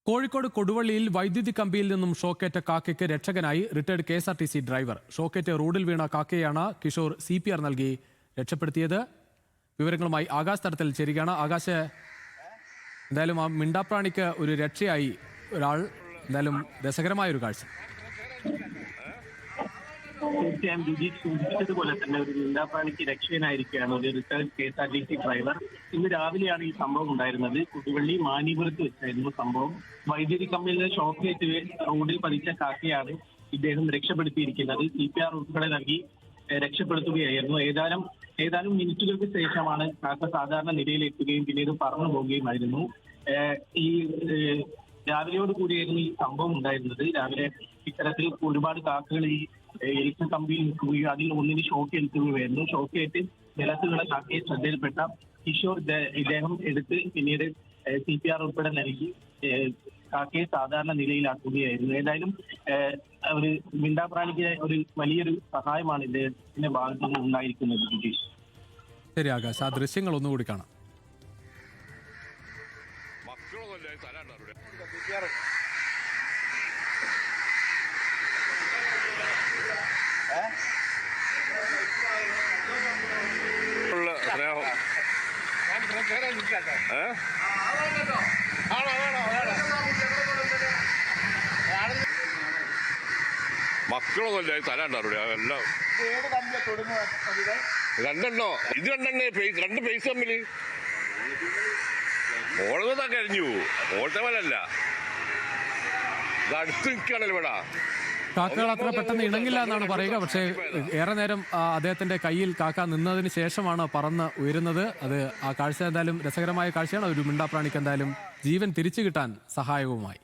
കോഴിക്കോട് കൊടുവള്ളിയിൽ വൈദ്യുതി കമ്പിയിൽ നിന്നും ഷോക്കേറ്റ കാക്കയ്ക്ക് രക്ഷകനായി റിട്ടയർഡ് KSRTC ഡ്രൈവർ. ഷോക്കേറ്റ് റോഡിൽ വീണ കാക്കയാണ് കിഷോർ CPR നൽകി രക്ഷപ്പെടുത്തിയത്. വിവരങ്ങളുമായി ആകാശ് തടത്തിൽ ചേരുകയാണ്. ആകാശ്, എന്തായാലും ആ മിണ്ടാപ്രാണിക്ക് ഒരു രക്ഷയായി ഒരാൾ, എന്തായാലും രസകരമായൊരു കാഴ്ച. തീർച്ചയായും രുചി സൂചിപ്പിച്ചതുപോലെ തന്നെ ഒരു മിണ്ടാപ്രാണിക്ക് രക്ഷകനായിരിക്കുകയാണ് ഒരു റിട്ടയർഡ് KSRTC ഡ്രൈവർ. ഇന്ന് രാവിലെയാണ് ഈ സംഭവം ഉണ്ടായിരുന്നത്. കൊടുവള്ളി മാനിപുരത്ത് വെച്ചായിരുന്നു സംഭവം. വൈദ്യുതി കമ്പിയിലെ ഷോക്കേറ്റ് റോഡിൽ പതിച്ച കാക്കയാണ് ഇദ്ദേഹം രക്ഷപ്പെടുത്തിയിരിക്കുന്നത്. CPR ഉൾപ്പെടെ നൽകി രക്ഷപ്പെടുത്തുകയായിരുന്നു. ഏതാനും മിനിറ്റുകൾക്ക് ശേഷമാണ് കാക്ക സാധാരണ നിലയിലെത്തുകയും പിന്നീട് പറന്നു പോവുകയുമായിരുന്നു. ഈ രാവിലെയോട് കൂടിയായിരുന്നു ഈ സംഭവം ഉണ്ടായിരുന്നത്. രാവിലെ ഇത്തരത്തിൽ ഒരുപാട് കാക്കകൾ ഈ എലിക്ക കമ്പിയിൽ നിൽക്കുകയും അതിൽ ഒന്നിന് ഷോക്ക് ഏൽക്കുകയായിരുന്നു. ഷോക്കേറ്റ് നിലത്തുള്ള കാക്കയെ ശ്രദ്ധയിൽപ്പെട്ട കിഷോർ ഇദ്ദേഹം എടുത്ത് പിന്നീട് CPR ഉൾപ്പെടെ നൽകി കാക്കയെ സാധാരണ നിലയിലാക്കുകയായിരുന്നു. ഏതായാലും ഒരു മിണ്ടാപ്രാണിക്ക് ഒരു വലിയൊരു സഹായമാണ് ഇദ്ദേഹത്തിന്റെ ഭാഗത്തു നിന്ന് ഉണ്ടായിരിക്കുന്നത്. ജിജീഷ്, ശരി ആകാശ്, ആ ദൃശ്യങ്ങൾ ഒന്നുകൂടി കാണാം. മക്കളൊന്നുമില്ല, തരാണ്ടാറുടെ എല്ലാം രണ്ടെണ്ണോ, ഇത് രണ്ട് പൈസ തമ്മില് ഓളതാ കഴിഞ്ഞു. ഓളത്തെ പോലല്ല, ഇത് അടുത്ത് നിൽക്കുകയാണല്ലോ ഇവിടെ. കാക്കകൾ അത്ര പെട്ടെന്ന് ഇണങ്ങില്ല എന്നാണ് പറയുക. പക്ഷേ ഏറെ നേരം അദ്ദേഹത്തിന്റെ കയ്യിൽ കാക്ക നിന്നതിന് ശേഷമാണ് പറന്ന് ഉയരുന്നത്. അത് ആ കാഴ്ച എന്തായാലും രസകരമായ കാഴ്ചയാണ്. ഒരു മിണ്ടാപ്രാണിക്ക് എന്തായാലും ജീവൻ തിരിച്ചു കിട്ടാൻ സഹായകവുമായി.